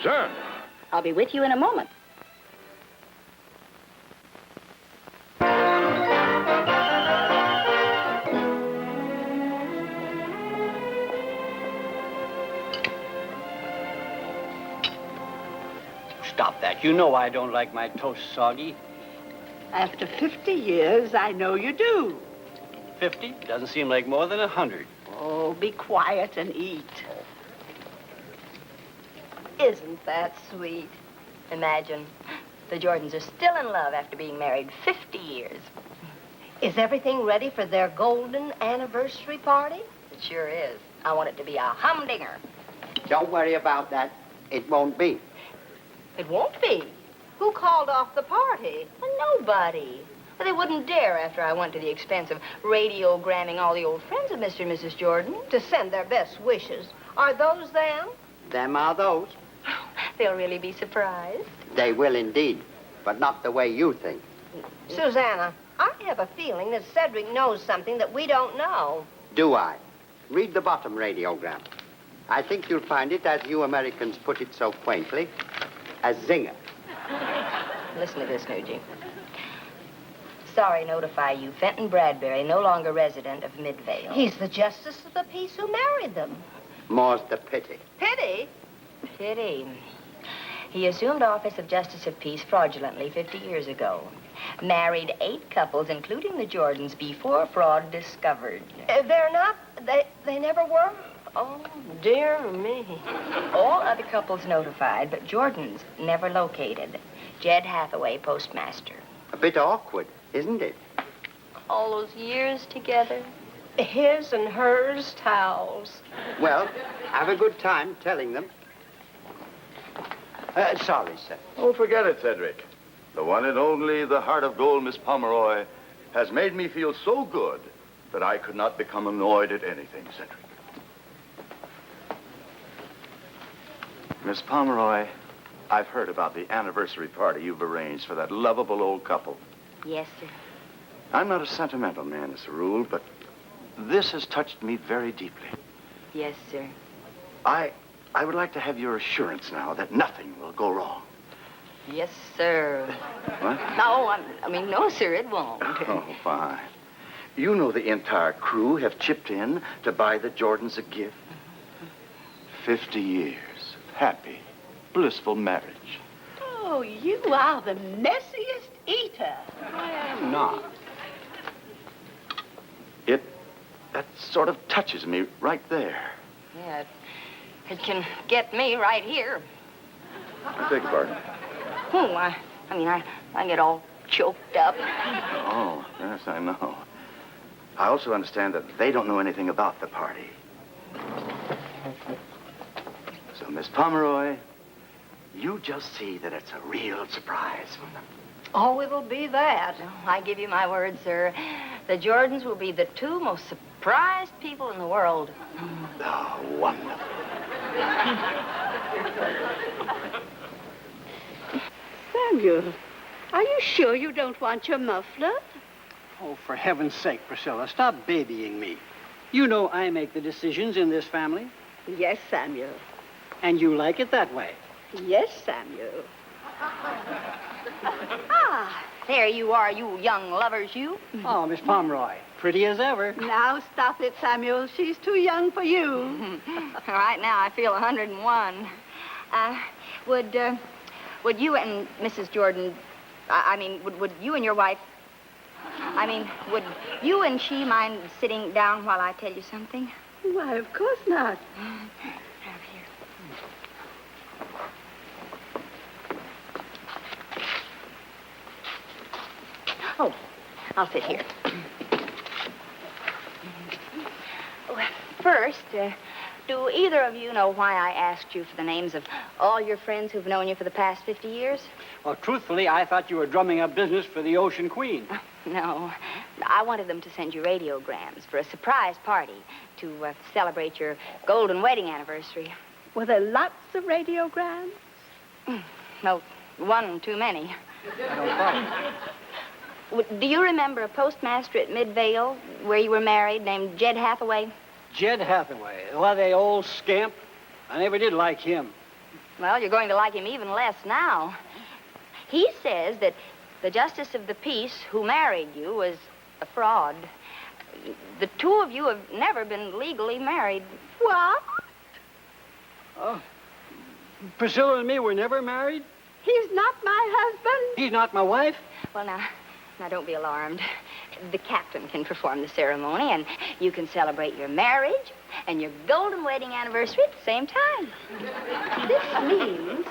concerned. I'll be with you in a moment. Stop that. You know I don't like my toast soggy. After 50 years, I know you do. 50? Doesn't seem like more than 100. Oh, be quiet and eat. Isn't that sweet? Imagine, the Jordans are still in love after being married 50 years. Is everything ready for their golden anniversary party? It sure is. I want it to be a humdinger. Don't worry about that. It won't be. It won't be. Who called off the party? Well, nobody. Well, they wouldn't dare after I went to the expense of radiogramming all the old friends of Mr. and Mrs. Jordan. To send their best wishes. Are those them? Them are those. They'll really be surprised. They will indeed, but not the way you think. Susanna, I have a feeling that Cedric knows something that we don't know. Do I? Read the bottom radiogram. I think you'll find it, as you Americans put it so quaintly, a zinger. Listen to this, Nugie. Sorry, notify you. Fenton Bradbury, no longer resident of Midvale. He's the justice of the peace who married them. More's the pity. Pity? Pity. He assumed office of Justice of Peace fraudulently 50 years ago. Married 8 couples, including the Jordans, before fraud discovered. They're not? They never were? Oh, dear me. All other couples notified, but Jordan's never located. Jed Hathaway, postmaster. A bit awkward, isn't it? All those years together. His and hers towels. Well, have a good time telling them. Sorry, sir. Oh, forget it, Cedric. The one and only, the heart of gold, Miss Pomeroy, has made me feel so good that I could not become annoyed at anything, Cedric. Miss Pomeroy, I've heard about the anniversary party you've arranged for that lovable old couple. Yes, sir. I'm not a sentimental man as a rule, but this has touched me very deeply. Yes, sir. I would like to have your assurance now that nothing will go wrong. Yes, sir. What? No, no, sir, it won't. Oh, fine. You know the entire crew have chipped in to buy the Jordans a gift. 50 years of happy, blissful marriage. Oh, you are the messiest eater. I am not. That sort of touches me right there. Yeah, it can get me right here. I beg pardon. Oh, I get all choked up. Oh, yes, I know. I also understand that they don't know anything about the party. So, Miss Pomeroy, you just see that it's a real surprise for them. Oh, it'll be that. I give you my word, sir. The Jordans will be the 2 most surprised people in the world. Oh, wonderful. Samuel, are you sure you don't want your muffler? Oh, for heaven's sake, Priscilla, stop babying me. You know I make the decisions in this family. Yes, Samuel. And you like it that way. Yes, Samuel. Ah, there you are, you young lovers, you. Oh, Miss Pomeroy, pretty as ever. Now stop it, Samuel. She's too young for you. Right now, I feel 101. Would you and Mrs. Jordan, would you and your wife, would you and she mind sitting down while I tell you something? Why, of course not. Have here. Oh, I'll sit here. Well, first, do either of you know why I asked you for the names of all your friends who've known you for the past 50 years? Well, truthfully, I thought you were drumming up business for the Ocean Queen. No. I wanted them to send you radiograms for a surprise party to celebrate your golden wedding anniversary. Were there lots of radiograms? No, one too many. I don't follow. Do you remember a postmaster at Midvale where you were married named Jed Hathaway? Jed Hathaway. Well, the old scamp. I never did like him. Well, you're going to like him even less now. He says that the justice of the peace who married you was a fraud. The two of you have never been legally married. What? Priscilla and me were never married? He's not my husband? He's not my wife? Well, now don't be alarmed. The captain can perform the ceremony, and you can celebrate your marriage and your golden wedding anniversary at the same time. This means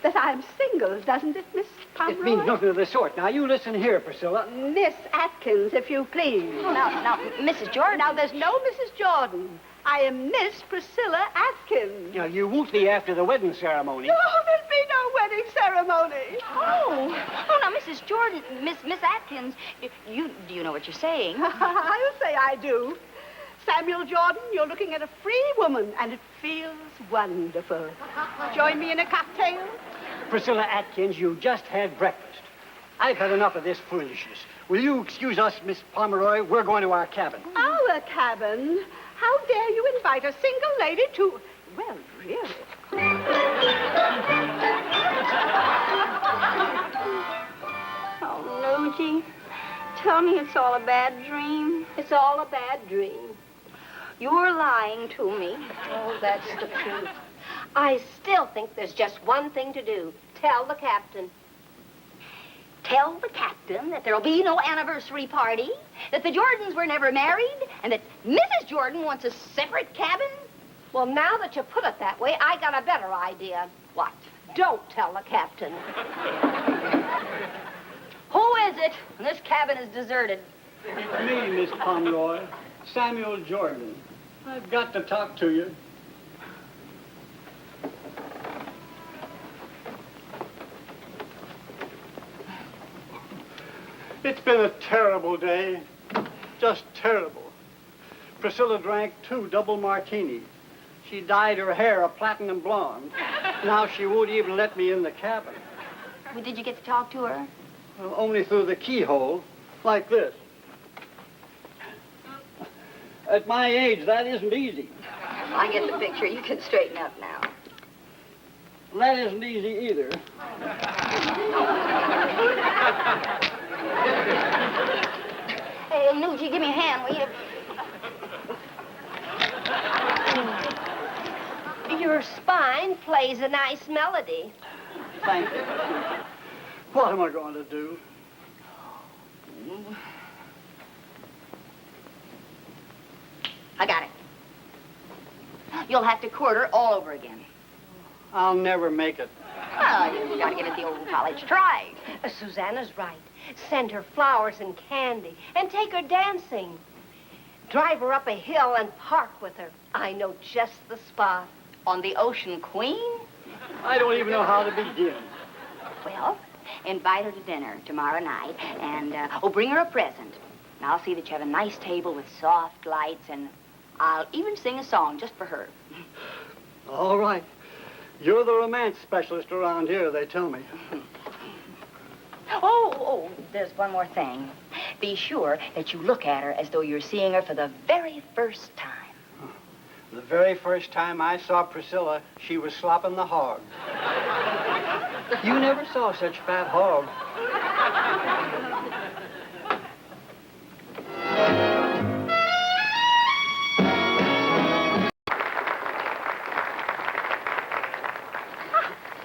that I'm single, doesn't it, Miss Pomeroy? It means nothing of the sort. Now, you listen here, Priscilla. Miss Atkins, if you please. Now, Mrs. Jordan. Now, there's no Mrs. Jordan. I am Miss Priscilla Atkins. Now, you won't be after the wedding ceremony. No, there'll be no wedding ceremony. Oh, now, Mrs. Jordan, Miss Atkins, do you know what you're saying? I'll say I do. Samuel Jordan, you're looking at a free woman, and it feels wonderful. Join me in a cocktail? Priscilla Atkins, you just had breakfast. I've had enough of this foolishness. Will you excuse us, Miss Pomeroy? We're going to our cabin. Our cabin? How dare you invite a single lady to... Well, really. Oh, Luigi, tell me it's all a bad dream. It's all a bad dream. You're lying to me. Oh, that's the truth. I still think there's just one thing to do. Tell the captain. Tell the captain that there'll be no anniversary party, that the Jordans were never married, and that Mrs. Jordan wants a separate cabin? Well, now that you put it that way, I got a better idea. What? Don't tell the captain. Who is it? This cabin is deserted. It's me, Miss Pomeroy. Samuel Jordan. I've got to talk to you. It's been a terrible day. Just terrible. Priscilla drank 2 double martinis. She dyed her hair a platinum blonde. Now she won't even let me in the cabin. Well, did you get to talk to her? Well, only through the keyhole, like this. At my age, that isn't easy. I get the picture. You can straighten up now. That isn't easy either. Hey, Nugie, give me a hand, will you? Your spine plays a nice melody. Thank you. What am I going to do? I got it. You'll have to court her all over again. I'll never make it. Well, you've got to give it the old college try. Susanna's right. Send her flowers and candy and take her dancing. Drive her up a hill and park with her. I know just the spot. On the Ocean Queen? I don't even know how to begin. Well, invite her to dinner tomorrow night and, bring her a present. And I'll see that you have a nice table with soft lights, and I'll even sing a song just for her. All right. You're the romance specialist around here, they tell me. Oh, there's one more thing. Be sure that you look at her as though you're seeing her for the very first time. The very first time I saw Priscilla, she was slopping the hog. You never saw such fat hog.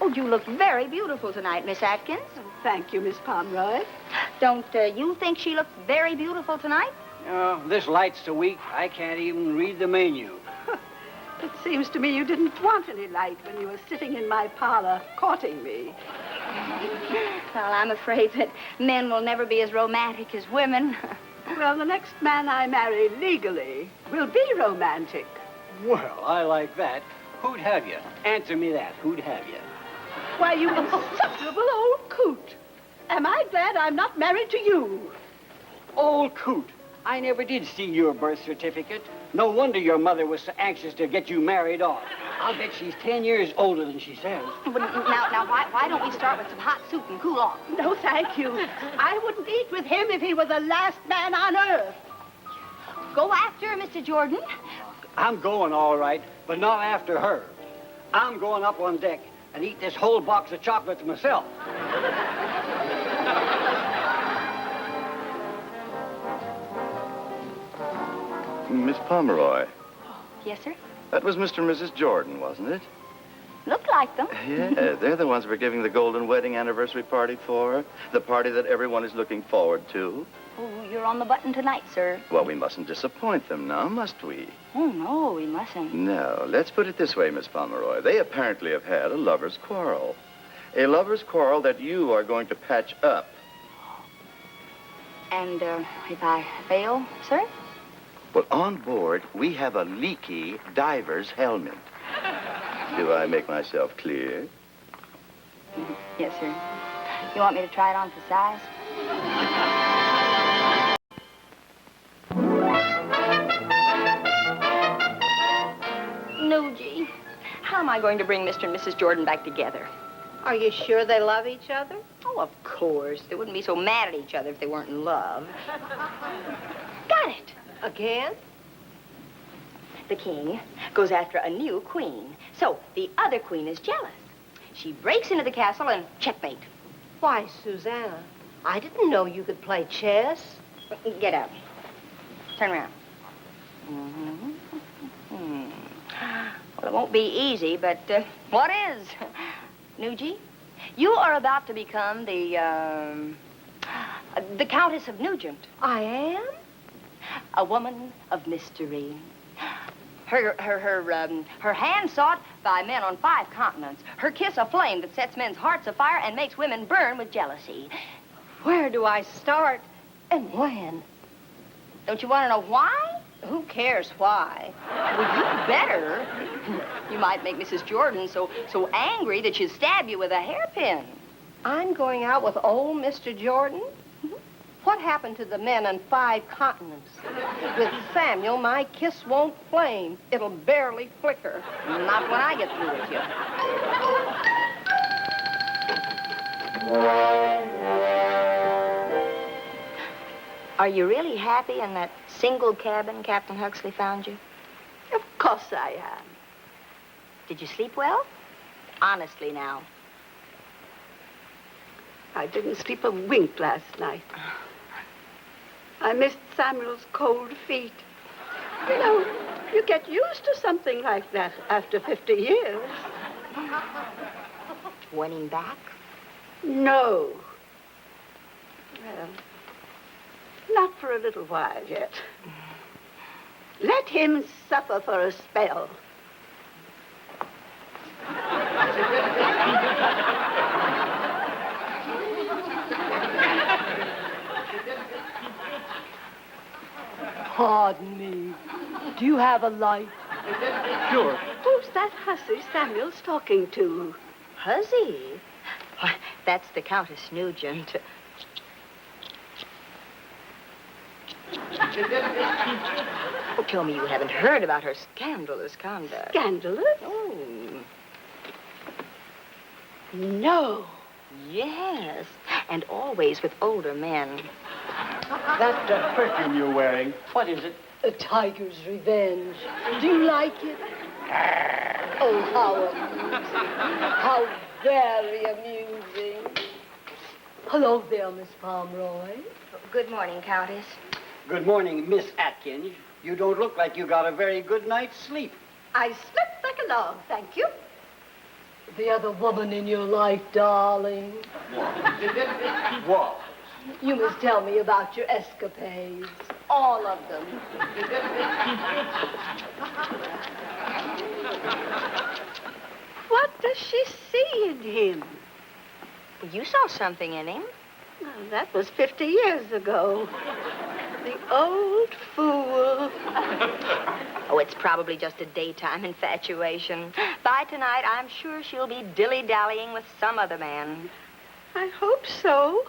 Oh, you look very beautiful tonight, Miss Atkins. Thank you, Miss Pomeroy. Don't you think she looks very beautiful tonight? This light's so weak, I can't even read the menu. It seems to me you didn't want any light when you were sitting in my parlor courting me. Well, I'm afraid that men will never be as romantic as women. Well, the next man I marry legally will be romantic. Well, I like that. Who'd have you? Answer me that. Who'd have you? Why, you insufferable old coot. Am I glad I'm not married to you? Old coot. I never did see your birth certificate. No wonder your mother was so anxious to get you married off. I'll bet she's 10 years older than she says. But now, why don't we start with some hot soup and cool off? No, thank you. I wouldn't eat with him if he were the last man on earth. Go after her, Mr. Jordan. I'm going all right, but not after her. I'm going up on deck. and eat this whole box of chocolates myself. Miss Pomeroy, Yes, sir? that was Mr. and Mrs. Jordan, wasn't it? Looked like them. Yeah, they're the ones we're giving the golden wedding anniversary party for. The party that everyone is looking forward to. Oh, you're on the button tonight, sir. Well, we mustn't disappoint them now, must we? Oh, no, we mustn't. No, let's put it this way, Miss Pomeroy. They apparently have had a lover's quarrel. A lover's quarrel that you are going to patch up. And if I fail, sir? Well, on board, we have a leaky diver's helmet. Do I make myself clear? Yes, sir. You want me to try it on for size? No, gee. How am I going to bring Mr. and Mrs. Jordan back together? Are you sure they love each other? Oh, of course. They wouldn't be so mad at each other if they weren't in love. Got it. Again? The king goes after a new queen. So the other queen is jealous. She breaks into the castle and checkmate. Why, Susanna, I didn't know you could play chess. Get up. Turn around. Well, it won't be easy, but what is? Nugie, you are about to become the Countess of Nugent. I am? A woman of mystery. Her hand sought by men on 5 continents. Her kiss a flame that sets men's hearts afire and makes women burn with jealousy. Where do I start and when? Don't you want to know why? Who cares why? Well, you better. You might make Mrs. Jordan so angry that she'd stab you with a hairpin. I'm going out with old Mr. Jordan? What happened to the men on 5 continents? With Samuel, my kiss won't flame. It'll barely flicker. Not when I get through with you. Are you really happy in that single cabin Captain Huxley found you? Of course I am. Did you sleep well? Honestly now. I didn't sleep a wink last night. I missed Samuel's cold feet. You know, you get used to something like that after 50 years. Want him back? No. Well, not for a little while yet. Let him suffer for a spell. Pardon me. Do you have a light? Sure. Who's that hussy Samuel's talking to? Huzzy? Why, that's the Countess Nugent. Oh, tell me you haven't heard about her scandalous conduct. Scandalous? Oh, No. yes. And always with older men. That perfume you're wearing, what is it? A tiger's revenge. Do you like it? Oh, how amusing. How very amusing. Hello there, Miss Pomeroy. Good morning, Countess. Good morning, Miss Atkins. You don't look like you got a very good night's sleep. I slept like a log, thank you. The other woman in your life, darling. What? You must tell me about your escapades. All of them. What does she see in him? You saw something in him. Well, that was 50 years ago. The old fool. Oh, it's probably just a daytime infatuation. By tonight, I'm sure she'll be dilly-dallying with some other man. I hope so.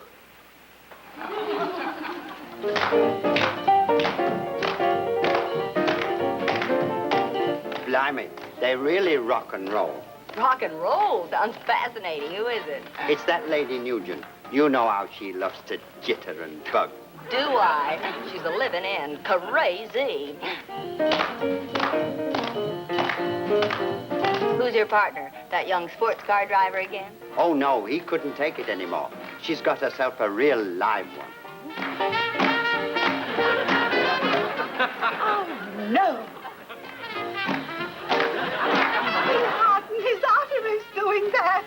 Blimey, they really rock and roll. Rock and roll sounds fascinating. Who is it? It's that Lady Nugent. You know how she loves to jitter and bug. Do I? She's a living end. Crazy. Who's your partner? That young sports car driver again? Oh, no, he couldn't take it anymore. She's got herself a real live one. Oh, no. His arteries doing that.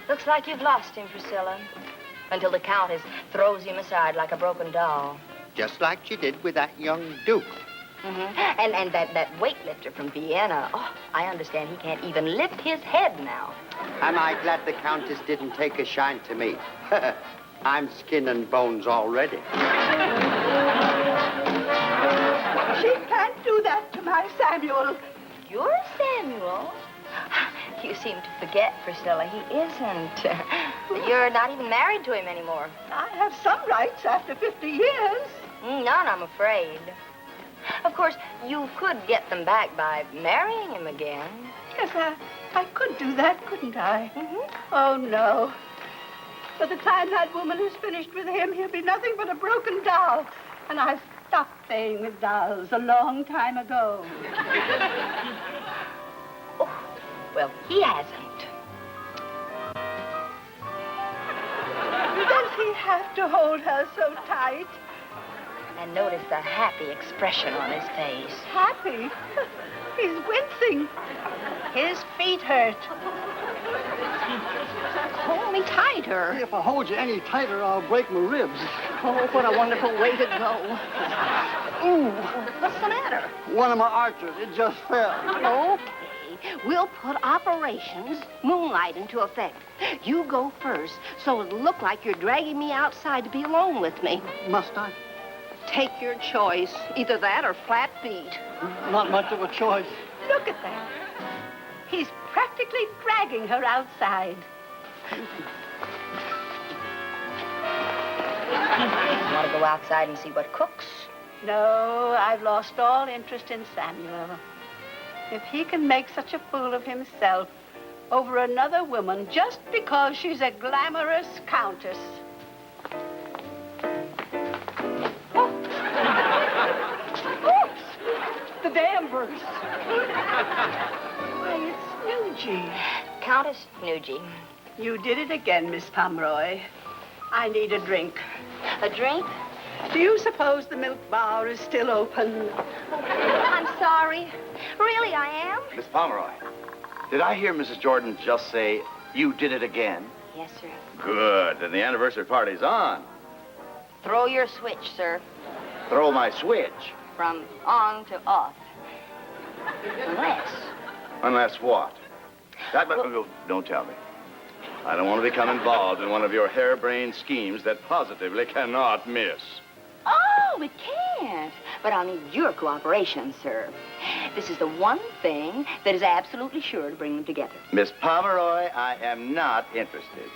Looks like you've lost him, Priscilla. Until the Countess throws him aside like a broken doll. Just like she did with that young Duke. And that weightlifter from Vienna. Oh, I understand he can't even lift his head now. Am I glad the Countess didn't take a shine to me? I'm skin and bones already. She can't do that to my Samuel. You're Samuel? You seem to forget, Priscilla. He isn't. You're not even married to him anymore. I have some rights after 50 years. None, I'm afraid. Of course, you could get them back by marrying him again. Yes, I could do that, couldn't I? Oh, no. By the time that woman is finished with him, he'll be nothing but a broken doll. And I stopped playing with dolls a long time ago. Oh, well, he hasn't. Does he have to hold her so tight? And notice the happy expression on his face. Happy? He's wincing. His feet hurt. Hold me tighter. If I hold you any tighter, I'll break my ribs. Oh, what a wonderful way to go. Ooh, What's the matter? one of my arches, it just fell. Okay, we'll put Operations Moonlight into effect. You go first, so it'll look like you're dragging me outside to be alone with me. Must I? Take your choice. Either that or flat feet. Not much of a choice. Look at that. He's practically dragging her outside. Want to go outside and see what cooks? No, I've lost all interest in Samuel. If he can make such a fool of himself over another woman just because she's a glamorous countess. Oops! The dam burst. Why, it's Nugie. Countess Nugie. You did it again, Miss Pomeroy. I need a drink. A drink? Do you suppose the milk bar is still open? I'm sorry. Really, I am? Miss Pomeroy, did I hear Mrs. Jordan just say, you did it again? Yes, sir. Good, then the anniversary party's on. Throw your switch, sir. Throw my switch. From on to off. Unless. Unless what? Don't tell me. I don't want to become involved in one of your harebrained schemes that positively cannot miss. Oh, it can't. But I'll need your cooperation, sir. This is the one thing that is absolutely sure to bring them together. Miss Pomeroy, I am not interested.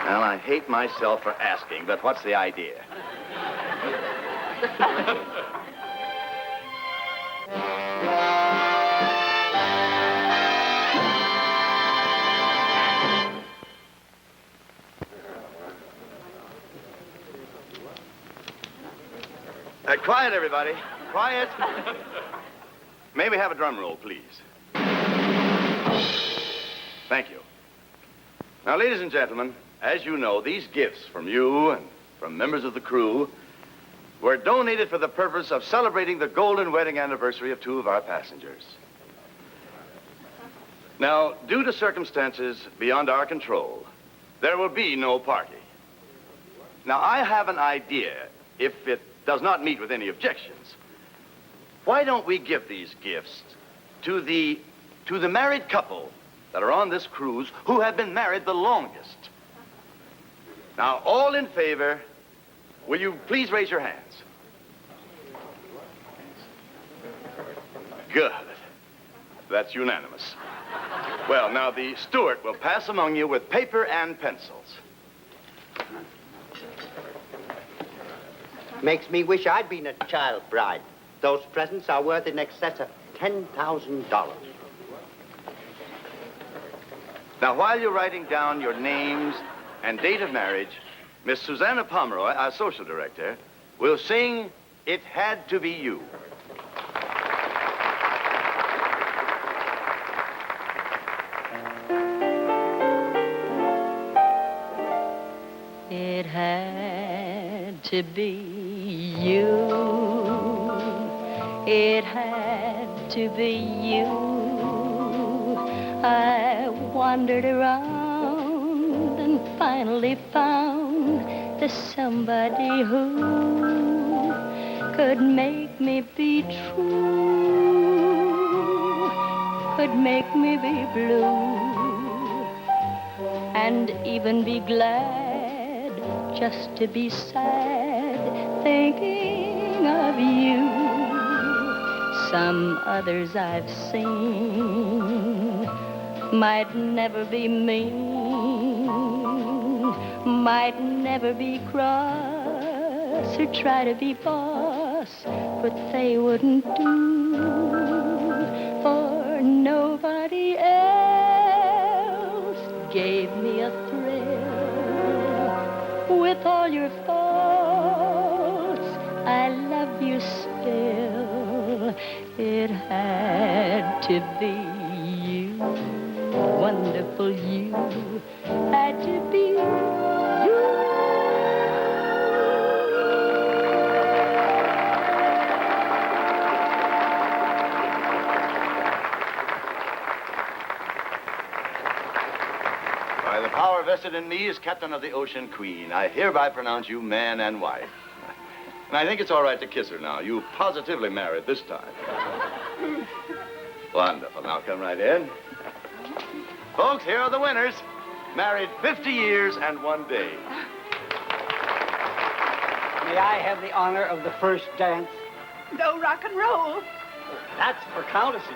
Well, I hate myself for asking, but what's the idea? Quiet, everybody. Quiet. May we have a drum roll, please? Thank you. Now, ladies and gentlemen, as you know, these gifts from you and from members of the crew were donated for the purpose of celebrating the golden wedding anniversary of two of our passengers. Now, due to circumstances beyond our control, there will be no party. Now, I have an idea, if it does not meet with any objections. Why don't we give these gifts to the married couple that are on this cruise who have been married the longest? Now, all in favor, will you please raise your hands? Good. That's unanimous. Well, now the steward will pass among you with paper and pencils. Makes me wish I'd been a child bride. Those presents are worth in excess of $10,000. Now, while you're writing down your names and date of marriage, Miss Susanna Pomeroy, our social director, will sing It Had to Be You. It had to be you. It had to be you. I wandered around and finally found the somebody who could make me be true, could make me be blue, and even be glad just to be sad thinking of you. Some others I've seen might never be mean, might never be cross or try to be boss, but they wouldn't do for nobody else gave me a thrill. With all your faults, I love you still. It had to be you, wonderful you, had to be you. By the power vested in me as captain of the Ocean Queen, I hereby pronounce you man and wife. And I think it's all right to kiss her now. You positively married this time. Wonderful. Now come right in. Folks, here are the winners. Married 50 years and 1 day. May I have the honor of the first dance? No rock and roll. That's for countesses.